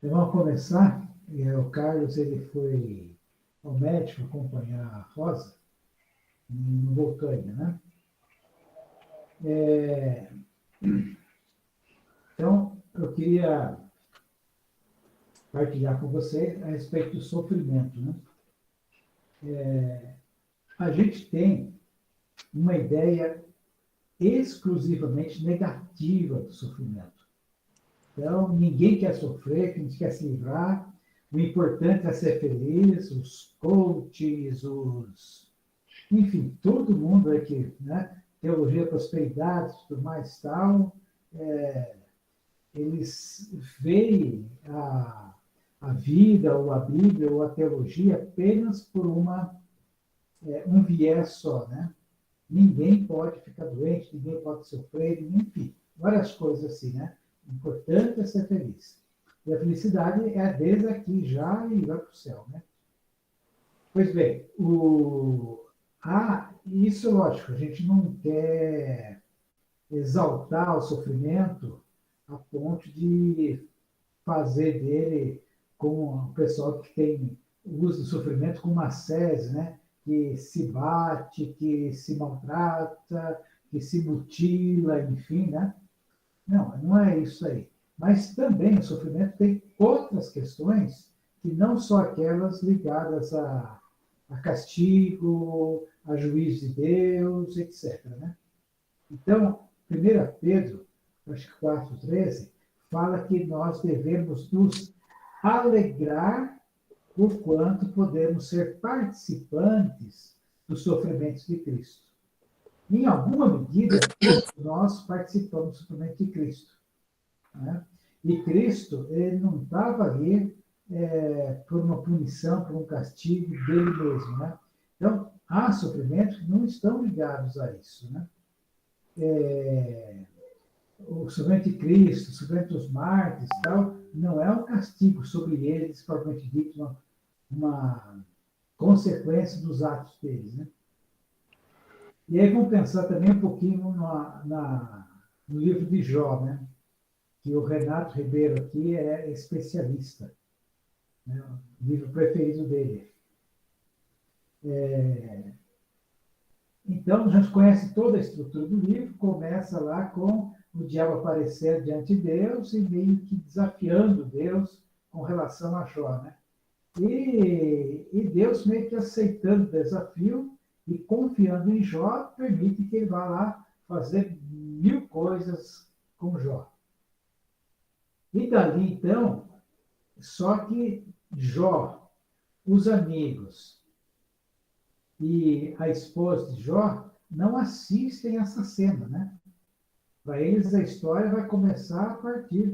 Então, vamos começar. O Carlos ele foi ao médico acompanhar a Rosa, não voltou ainda, né? Então, eu queria partilhar com você a respeito do sofrimento, né? A gente tem uma ideia exclusivamente negativa do sofrimento. Então, ninguém quer sofrer, a gente quer se livrar. O importante é ser feliz, os coaches, enfim, todo mundo aqui, né? Teologia, prosperidade, tudo mais tal, eles veem a vida, ou a Bíblia, ou a teologia apenas por um viés só, né? Ninguém pode ficar doente, ninguém pode sofrer, enfim, várias coisas assim, né? O importante é ser feliz. E a felicidade é desde aqui já e vai para o céu, né? Pois bem, isso, lógico, a gente não quer exaltar o sofrimento a ponto de fazer dele, como o pessoal que tem uso do sofrimento como ascese, né? Que se bate, que se maltrata, que se mutila, enfim, né? Não, não é isso aí. Mas também o sofrimento tem outras questões que não só aquelas ligadas a castigo, a juízo de Deus, etc. Né? Então, 1 Pedro, acho que 4,13, fala que nós devemos nos alegrar por quanto podemos ser participantes dos sofrimentos de Cristo. Em alguma medida, nós participamos do sofrimento de Cristo. Né? E Cristo, ele não estava ali por uma punição, por um castigo dele mesmo. Né? Então, há sofrimentos que não estão ligados a isso. Né? O sofrimento de Cristo, o sofrimento dos mártires, tal, não é um castigo sobre eles, propriamente dito, uma consequência dos atos deles. Né? E aí vamos pensar também um pouquinho no livro de Jó, né? Que o Renato Ribeiro aqui é especialista, né? O livro preferido dele. Então, a gente conhece toda a estrutura do livro, começa lá com o diabo aparecer diante de Deus e meio que desafiando Deus com relação a Jó, né? E Deus meio que aceitando o desafio e confiando em Jó, permite que ele vá lá fazer 1000 coisas com Jó. E dali, então, só que Jó, os amigos e a esposa de Jó não assistem essa cena, né? Para eles, a história vai começar a partir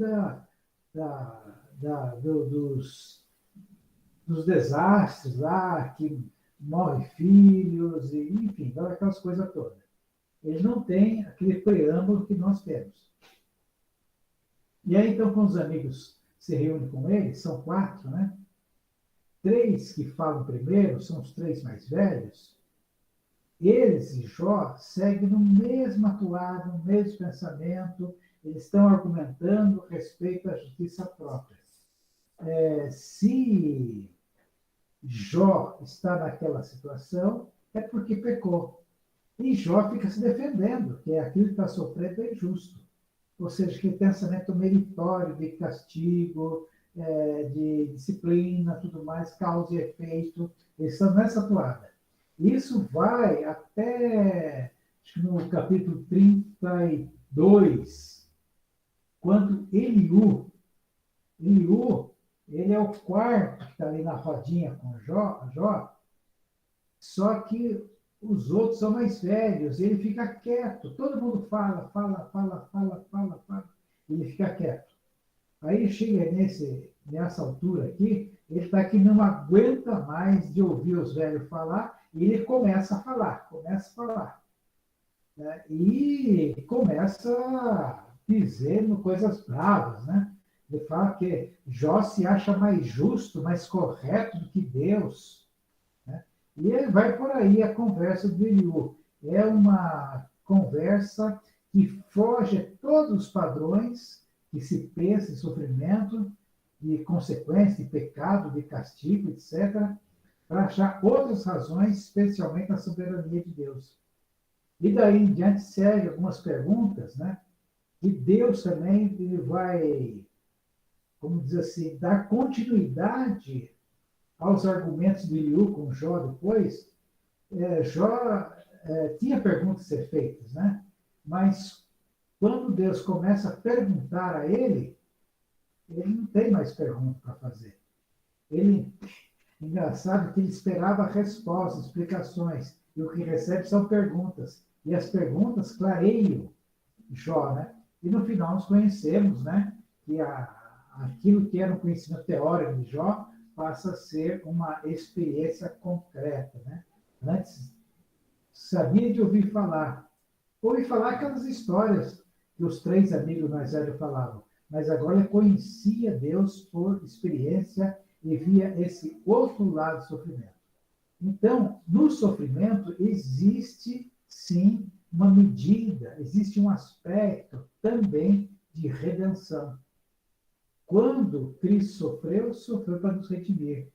dos desastres lá, que morrem filhos, e, enfim, aquelas coisas todas. Eles não têm aquele preâmbulo que nós temos. E aí, então, quando os amigos se reúnem com ele, são 4, né? 3 que falam primeiro, são os 3 mais velhos. Eles e Jó seguem no mesmo atuar, no mesmo pensamento, eles estão argumentando a respeito da justiça própria. Se Jó está naquela situação, é porque pecou. E Jó fica se defendendo, que aquilo que está sofrendo é injusto. Ou seja, que pensamento meritório de castigo, de disciplina, tudo mais, causa e efeito, eles estão nessa toada. Isso vai até, acho que no capítulo 32, quando Eliú, ele é o quarto que está ali na rodinha com Jó, só que os outros são mais velhos, ele fica quieto. Todo mundo fala, ele fica quieto. Aí chega nessa altura aqui, ele está que não aguenta mais de ouvir os velhos falar, e ele começa a falar. Né? E começa dizendo coisas bravas, né? Ele fala que Jó se acha mais justo, mais correto do que Deus. E ele vai por aí a conversa do Eliú. É uma conversa que foge a todos os padrões que se pensa em sofrimento, de consequência, de pecado, de castigo, etc., para achar outras razões, especialmente a soberania de Deus. E daí em diante segue algumas perguntas, né? E Deus também ele vai, como dizer assim, dar continuidade aos argumentos de Eliú com Jó depois. Jó tinha perguntas a ser feitas, né? Mas quando Deus começa a perguntar a ele não tem mais pergunta para fazer. Ele, engraçado que ele esperava respostas, explicações, e o que recebe são perguntas. E as perguntas clareiam Jó, né? E no final nós conhecemos, né, que aquilo que era um conhecimento teórico de Jó passa a ser uma experiência concreta, né? Antes sabia de ouvir falar aquelas histórias que os três amigos mais velhos falavam, mas agora ele conhecia Deus por experiência e via esse outro lado do sofrimento. Então, no sofrimento existe, sim, uma medida, existe um aspecto também de redenção. Quando Cristo sofreu, sofreu para nos redimir.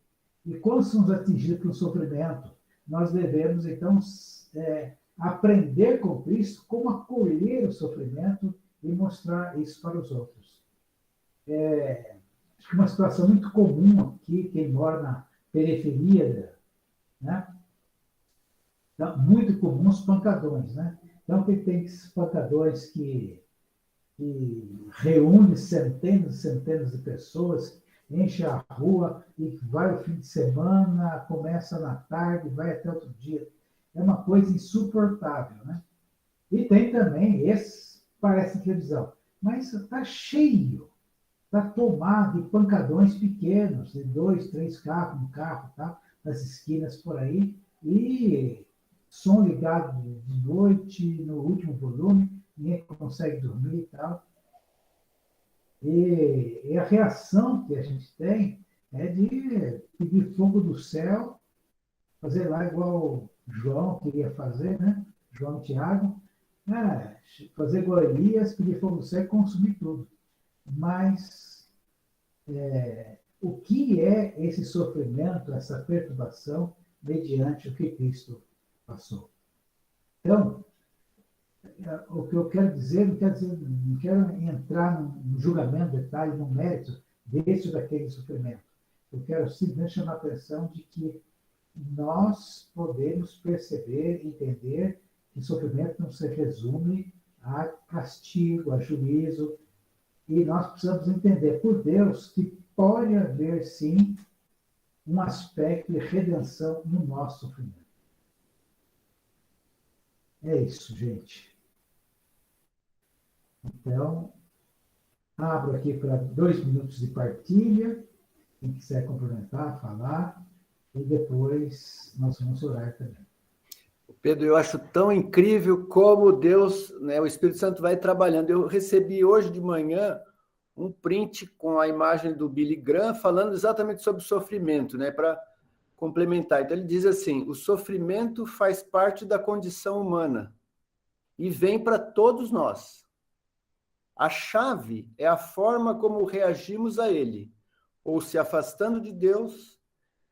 E quando somos atingidos pelo sofrimento, nós devemos, então, aprender com Cristo como acolher o sofrimento e mostrar isso para os outros. Acho que uma situação muito comum aqui, quem mora na periferia, né? Então, muito comum os pancadões, né? Então, tem esses pancadões que reúne centenas e centenas de pessoas, enche a rua e vai o fim de semana, começa na tarde, vai até outro dia. É uma coisa insuportável, né? E tem também esse, parece televisão, mas está cheio, está tomado de pancadões pequenos, de 2, 3 carros, um carro, tá? Nas esquinas por aí, e som ligado de noite, no último volume, ninguém consegue dormir e tal. E a reação que a gente tem é de pedir fogo do céu, fazer lá igual João queria fazer, né? João e Tiago, fazer igual Elias, pedir fogo do céu e consumir tudo. Mas o que é esse sofrimento, essa perturbação, mediante o que Cristo passou? Então, o que eu quero dizer, não quero entrar no julgamento, detalhe, no mérito desse ou daquele sofrimento. Eu quero simplesmente chamar a atenção de que nós podemos perceber, entender que sofrimento não se resume a castigo, a juízo, e nós precisamos entender por Deus que pode haver, sim, um aspecto de redenção no nosso sofrimento. É isso, gente. Então, abro aqui para 2 minutos de partilha, quem quiser complementar, falar, e depois nós vamos orar também. Pedro, eu acho tão incrível como Deus, né, o Espírito Santo vai trabalhando. Eu recebi hoje de manhã um print com a imagem do Billy Graham falando exatamente sobre sofrimento, né, para complementar. Então ele diz assim: o sofrimento faz parte da condição humana e vem para todos nós. A chave é a forma como reagimos a ele, ou se afastando de Deus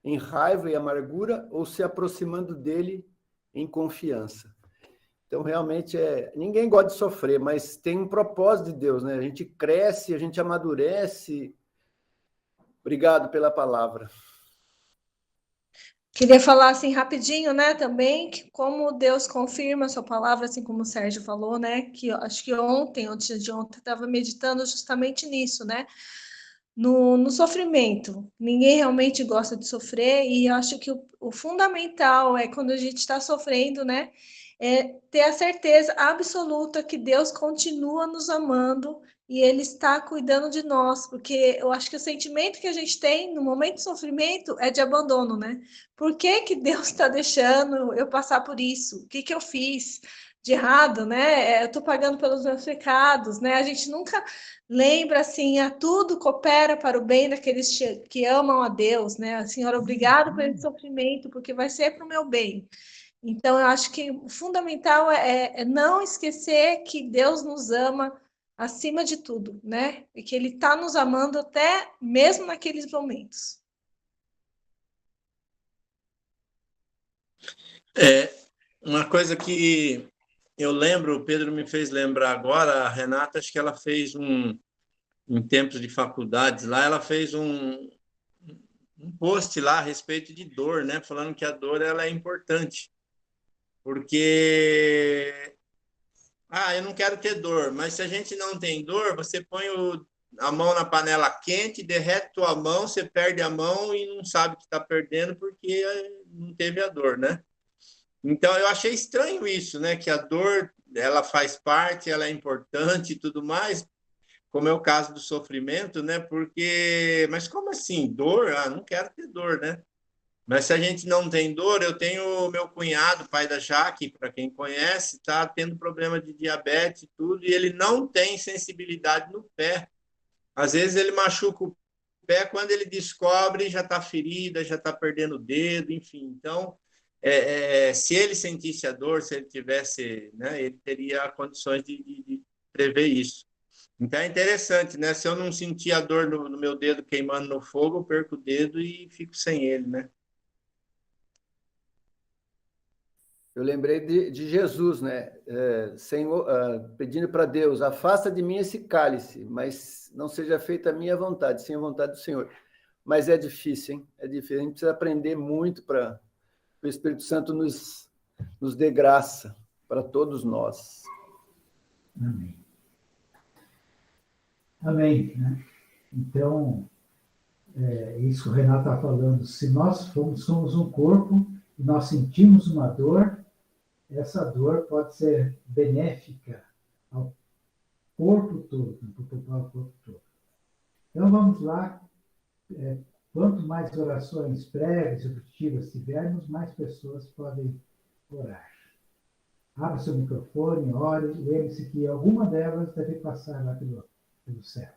em raiva e amargura, ou se aproximando dele em confiança. Então, realmente, ninguém gosta de sofrer, mas tem um propósito de Deus, né? A gente cresce, a gente amadurece. Obrigado pela palavra. Queria falar assim rapidinho, né, também, que como Deus confirma a sua palavra, assim como o Sérgio falou, né, que acho que ontem, antes de ontem, estava meditando justamente nisso, né, no sofrimento. Ninguém realmente gosta de sofrer, e acho que o fundamental é quando a gente está sofrendo, né, é ter a certeza absoluta que Deus continua nos amando e Ele está cuidando de nós, porque eu acho que o sentimento que a gente tem no momento de sofrimento é de abandono, né? Por que que Deus está deixando eu passar por isso? O que que eu fiz de errado, né? Eu estou pagando pelos meus pecados, né? A gente nunca lembra assim, a tudo coopera para o bem daqueles que amam a Deus, né? Senhor, obrigado por esse sofrimento, porque vai ser para o meu bem. Então, eu acho que o fundamental é não esquecer que Deus nos ama acima de tudo, né? E que Ele está nos amando até mesmo naqueles momentos. Uma coisa que eu lembro, o Pedro me fez lembrar agora, a Renata, acho que ela fez em tempos de faculdades lá, ela fez um post lá a respeito de dor, né? Falando que a dor ela é importante, porque eu não quero ter dor, mas se a gente não tem dor, você põe a mão na panela quente, derrete tua mão, você perde a mão e não sabe que está perdendo porque não teve a dor, né? Então eu achei estranho isso, né? Que a dor ela faz parte, ela é importante e tudo mais, como é o caso do sofrimento, né? Porque, mas como assim dor? Não quero ter dor, né? Mas se a gente não tem dor, eu tenho o meu cunhado, pai da Jaque, para quem conhece, está tendo problema de diabetes e tudo, e ele não tem sensibilidade no pé. Às vezes ele machuca o pé, quando ele descobre, já está ferida, já está perdendo o dedo, enfim. Então, se ele sentisse a dor, se ele tivesse, né, ele teria condições de prever isso. Então é interessante, né? Se eu não sentir a dor no meu dedo queimando no fogo, eu perco o dedo e fico sem ele, né? Eu lembrei de Jesus, né? Senhor, pedindo para Deus, afasta de mim esse cálice, mas não seja feita a minha vontade, sim a vontade do Senhor. Mas é difícil, hein? É difícil. A gente precisa aprender muito para o Espírito Santo nos dê graça para todos nós. Amém. Amém. Né? Então, isso que o Renato está falando, se nós somos um corpo e nós sentimos uma dor, essa dor pode ser benéfica ao corpo todo, ao corpo todo. Então vamos lá, quanto mais orações prévias e objetivas tivermos, mais pessoas podem orar. Abra seu microfone, ore, lembre-se que alguma delas deve passar lá pelo céu.